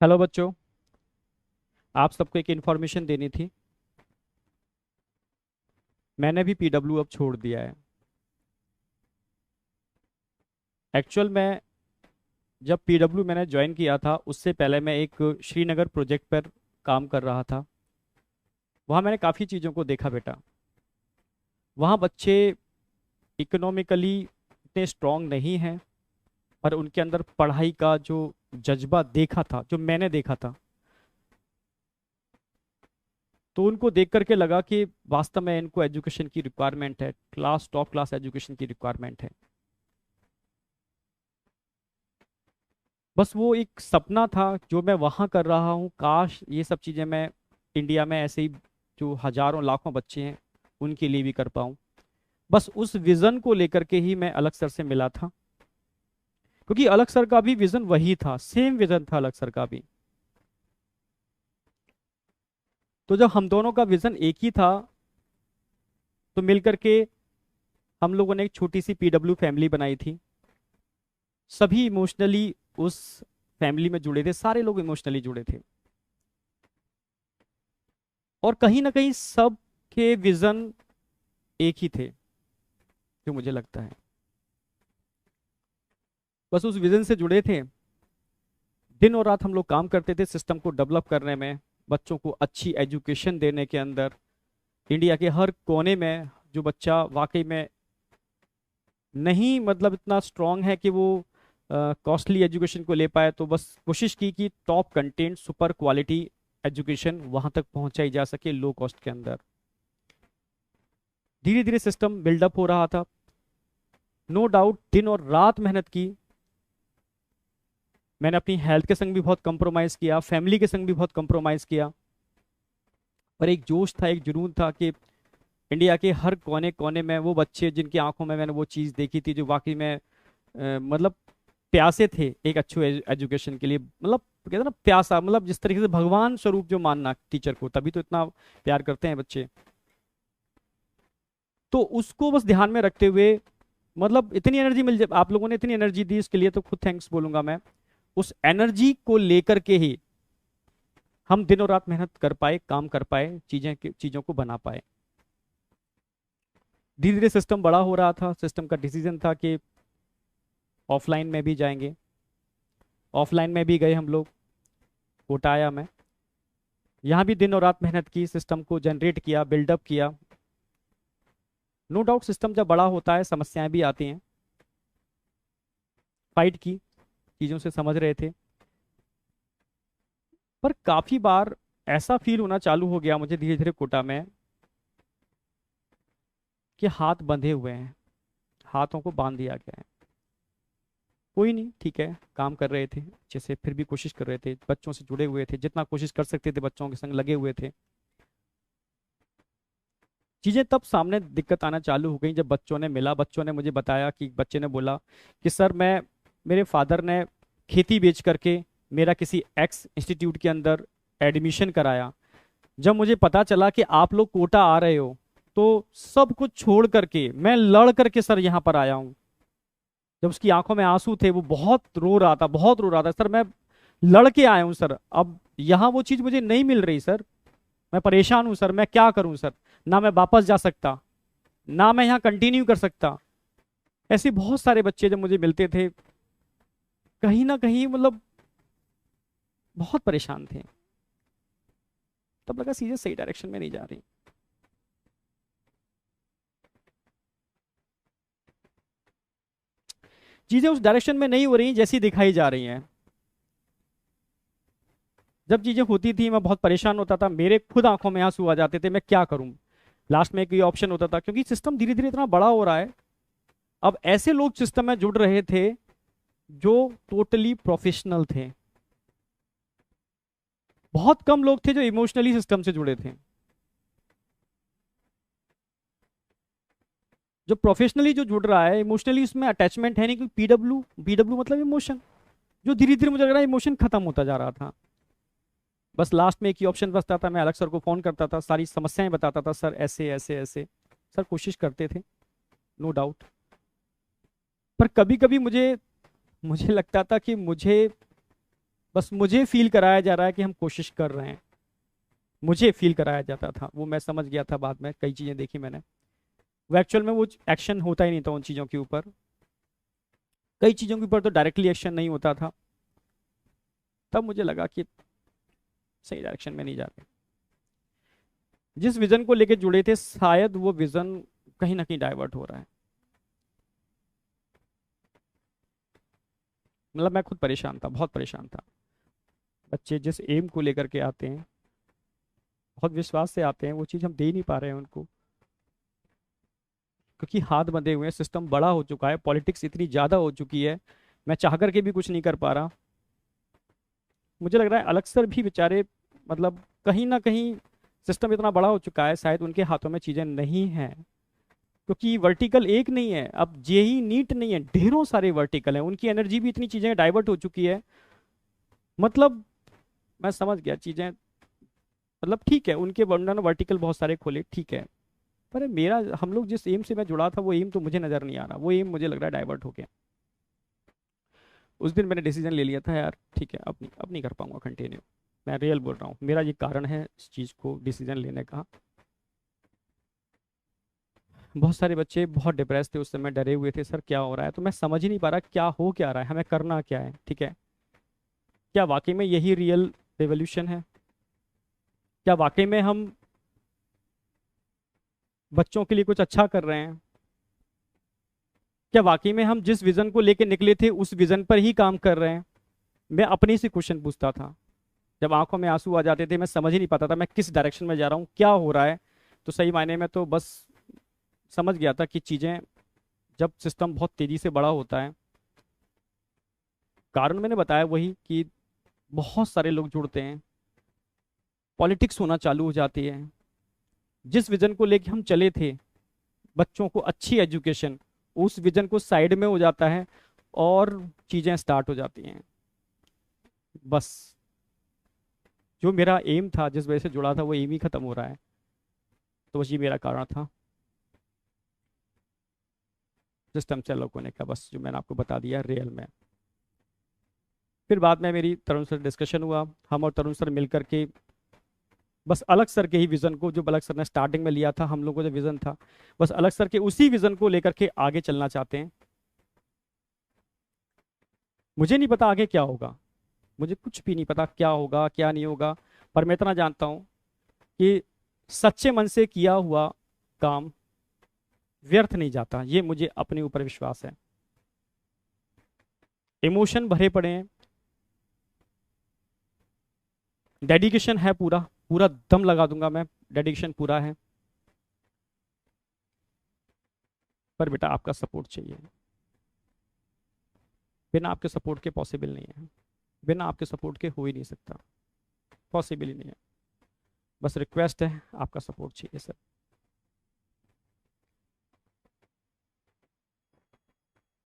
Hello बच्चों। आप सबको एक इन्फॉर्मेशन देनी थी। मैंने भी पीडब्ल्यू अब छोड़ दिया है। एक्चुअल में जब पीडब्ल्यू मैंने ज्वाइन किया था उससे पहले मैं एक श्रीनगर प्रोजेक्ट पर काम कर रहा था। वहाँ मैंने काफ़ी चीज़ों को देखा बेटा। वहाँ बच्चे इकोनॉमिकली इतने स्ट्रांग नहीं हैं, पर उनके अंदर पढ़ाई का जो जज्बा देखा था, जो मैंने देखा था, तो उनको देख करके लगा कि वास्तव में इनको एजुकेशन की रिक्वायरमेंट है, क्लास टॉप क्लास एजुकेशन की रिक्वायरमेंट है। बस वो एक सपना था जो मैं वहाँ कर रहा हूँ, काश ये सब चीज़ें मैं इंडिया में ऐसे ही जो हजारों लाखों बच्चे हैं उनके लिए भी कर पाऊँ। बस उस विज़न को लेकर के ही मैं अलग सर से मिला था, क्योंकि अलग सर का भी विज़न वही था, सेम विज़न था अलग सर का भी। तो जब हम दोनों का विज़न एक ही था, तो मिल करके हम लोगों ने एक छोटी सी पीडब्ल्यू फैमिली बनाई थी। सभी इमोशनली उस फैमिली में जुड़े थे, सारे लोग इमोशनली जुड़े थे, और कहीं ना कहीं सब के विज़न एक ही थे, जो मुझे लगता है। बस उस विजन से जुड़े थे। दिन और रात हम लोग काम करते थे सिस्टम को डेवलप करने में, बच्चों को अच्छी एजुकेशन देने के अंदर। इंडिया के हर कोने में जो बच्चा वाकई में नहीं मतलब इतना स्ट्रांग है कि वो कॉस्टली एजुकेशन को ले पाए, तो बस कोशिश की कि top content super quality education वहां तक पहुंचाई जा सके लो कॉस्ट के अंदर। धीरे धीरे सिस्टम बिल्डअप हो रहा था। नो डाउट दिन और रात मेहनत की। मैंने अपनी हेल्थ के संग भी बहुत कंप्रोमाइज़ किया, फैमिली के संग भी बहुत कंप्रोमाइज़ किया, पर एक जोश था, एक जुनून था कि इंडिया के हर कोने कोने में वो बच्चे जिनकी आंखों में मैंने वो चीज़ देखी थी, जो वाकई में मतलब प्यासे थे एक अच्छे एजुकेशन के लिए। मतलब कहते हैं ना प्यासा, मतलब जिस तरीके से भगवान स्वरूप जो मानना टीचर को, तभी तो इतना प्यार करते हैं बच्चे। तो उसको बस ध्यान में रखते हुए, मतलब इतनी एनर्जी मिल जाए, आप लोगों ने इतनी एनर्जी दी इसके लिए तो खुद थैंक्स बोलूंगा मैं। उस एनर्जी को लेकर के ही हम दिन और रात मेहनत कर पाए, काम कर पाए, चीजों को बना पाए। धीरे धीरे सिस्टम बड़ा हो रहा था। सिस्टम का डिसीजन था कि ऑफलाइन में भी जाएंगे। ऑफलाइन में भी गए हम लोग। कोटा आया मैं। यहाँ भी दिन और रात मेहनत की, सिस्टम को जनरेट किया, बिल्डअप किया। नो डाउट सिस्टम जब बड़ा होता है समस्याएं भी आती हैं। फाइट की, चीज़ों से समझ रहे थे, पर काफ़ी बार ऐसा फील होना चालू हो गया मुझे धीरे धीरे कोटा में कि हाथ बंधे हुए हैं, हाथों को बांध दिया गया है। कोई नहीं, ठीक है, काम कर रहे थे अच्छे से, फिर भी कोशिश कर रहे थे, बच्चों से जुड़े हुए थे, जितना कोशिश कर सकते थे बच्चों के संग लगे हुए थे। चीज़ें तब सामने दिक्कत आना चालू हो गई जब बच्चों ने मिला, बच्चों ने मुझे बताया कि बच्चे ने बोला कि सर मैं, मेरे फादर ने खेती बेच करके मेरा किसी एक्स इंस्टीट्यूट के अंदर एडमिशन कराया। जब मुझे पता चला कि आप लोग कोटा आ रहे हो, तो सब कुछ छोड़ करके मैं लड़ करके सर यहाँ पर आया हूँ। जब उसकी आंखों में आंसू थे, वो बहुत रो रहा था, बहुत रो रहा था, सर मैं लड़ के आया हूँ सर, अब यहाँ वो चीज़ मुझे नहीं मिल रही सर, मैं परेशान हूँ सर, मैं क्या करूँ सर, ना मैं वापस जा सकता, ना मैं यहाँ कंटिन्यू कर सकता। ऐसे बहुत सारे बच्चे जब मुझे मिलते थे, कहीं ना कहीं मतलब बहुत परेशान थे। तब लगा चीजें सही डायरेक्शन में नहीं जा रही। चीजें उस डायरेक्शन में नहीं हो रही जैसी दिखाई जा रही हैं। जब चीजें होती थी मैं बहुत परेशान होता था, मेरे खुद आंखों में आंसू आ जाते थे, मैं क्या करूं। लास्ट में एक ये ऑप्शन होता था, क्योंकि सिस्टम धीरे धीरे इतना बड़ा हो रहा है। अब ऐसे लोग सिस्टम में जुड़ रहे थे जो टोटली प्रोफेशनल थे। बहुत कम लोग थे जो इमोशनली सिस्टम से जुड़े थे। जो प्रोफेशनली जो जुड़ रहा है, इमोशनली उसमें अटैचमेंट है नहीं, क्योंकि पीडब्ल्यू पीडब्ल्यू मतलब इमोशन। जो धीरे धीरे मुझे लग रहा है इमोशन खत्म होता जा रहा था। बस लास्ट में एक ही ऑप्शन बचता था, मैं अलग सर को फोन करता था, सारी समस्याएं बताता था, सर ऐसे ऐसे ऐसे। सर कोशिश करते थे, नो डाउट, पर कभी कभी मुझे मुझे लगता था कि मुझे बस मुझे फील कराया जा रहा है कि हम कोशिश कर रहे हैं, मुझे फील कराया जाता था, वो मैं समझ गया था बाद में, कई चीज़ें देखी मैंने। वो एक्चुअल में वो एक्शन होता ही नहीं था उन चीज़ों के ऊपर, कई चीज़ों के ऊपर तो डायरेक्टली एक्शन नहीं होता था। तब मुझे लगा कि सही डायरेक्शन में नहीं जा रहे, जिस विजन को लेके जुड़े थे शायद वो विजन कहीं ना कहीं डाइवर्ट हो रहा है। मतलब मैं खुद परेशान था, बहुत परेशान था। बच्चे जिस एम को लेकर के आते हैं, बहुत विश्वास से आते हैं, वो चीज़ हम दे नहीं पा रहे हैं उनको, क्योंकि हाथ बंधे हुए हैं, सिस्टम बड़ा हो चुका है, पॉलिटिक्स इतनी ज़्यादा हो चुकी है, मैं चाह करके भी कुछ नहीं कर पा रहा। मुझे लग रहा है अलग सर भी बेचारे, मतलब कहीं ना कहीं सिस्टम इतना बड़ा हो चुका है, शायद उनके हाथों में चीज़ें नहीं हैं, क्योंकि वर्टिकल एक नहीं है, अब जेई नीट नहीं है, ढेरों सारे वर्टिकल हैं, उनकी एनर्जी भी इतनी चीज़ें डाइवर्ट हो चुकी है। मतलब मैं समझ गया चीज़ें, मतलब ठीक है उनके वर्णन वर्टिकल बहुत सारे खोले, ठीक है, पर मेरा, हम लोग जिस एम से मैं जुड़ा था वो एम तो मुझे नज़र नहीं आ रहा, वो एम मुझे लग रहा है डाइवर्ट हो गया। उस दिन मैंने डिसीजन ले लिया था यार, ठीक है अब नहीं कर पाऊंगा कंटिन्यू। मैं रियल बोल रहा हूँ, मेरा ये कारण है इस चीज़ को डिसीजन लेने का। बहुत सारे बच्चे बहुत डिप्रेस थे उस समय, डरे हुए थे, सर क्या हो रहा है, तो मैं समझ ही नहीं पा रहा क्या हो क्या रहा है, हमें करना क्या है, ठीक है, क्या वाकई में यही रियल रेवोल्यूशन है, क्या वाकई में हम बच्चों के लिए कुछ अच्छा कर रहे हैं, क्या वाकई में हम जिस विजन को लेके निकले थे उस विजन पर ही काम कर रहे हैं। मैं अपने से क्वेश्चन पूछता था, जब आंखों में आंसू आ जाते थे, मैं समझ ही नहीं पाता था मैं किस डायरेक्शन में जा रहा हूँ, क्या हो रहा है। तो सही मायने में तो बस समझ गया था कि चीज़ें, जब सिस्टम बहुत तेज़ी से बड़ा होता है, कारण मैंने बताया वही कि बहुत सारे लोग जुड़ते हैं, पॉलिटिक्स होना चालू हो जाती है, जिस विजन को लेके हम चले थे, बच्चों को अच्छी एजुकेशन, उस विजन को साइड में हो जाता है और चीज़ें स्टार्ट हो जाती हैं। बस जो मेरा एम था, जिस वजह से जुड़ा था, वो एम ही खत्म हो रहा है। तो बस ये मेरा कारण था सिस्टम से अलग होने का, बस जो मैंने आपको बता दिया रियल में। फिर बाद में मेरी तरुण सर डिस्कशन हुआ, हम और तरुण सर मिल करके बस अलग सर के ही विजन को, जो अलग सर ने स्टार्टिंग में लिया था, हम लोग को जो विजन था, बस अलग सर के उसी विजन को लेकर के आगे चलना चाहते हैं। मुझे नहीं पता आगे क्या होगा, मुझे कुछ भी नहीं पता क्या होगा क्या नहीं होगा, पर मैं इतना जानता हूं कि सच्चे मन से किया हुआ काम व्यर्थ नहीं जाता, ये मुझे अपने ऊपर विश्वास है। इमोशन भरे पड़े हैं, डेडिकेशन है, पूरा पूरा दम लगा दूंगा मैं, डेडिकेशन पूरा है, पर बेटा आपका सपोर्ट चाहिए, बिना आपके सपोर्ट के पॉसिबल नहीं है, बिना आपके सपोर्ट के हो ही नहीं सकता, पॉसिबल ही नहीं है। बस रिक्वेस्ट है, आपका सपोर्ट चाहिए सर।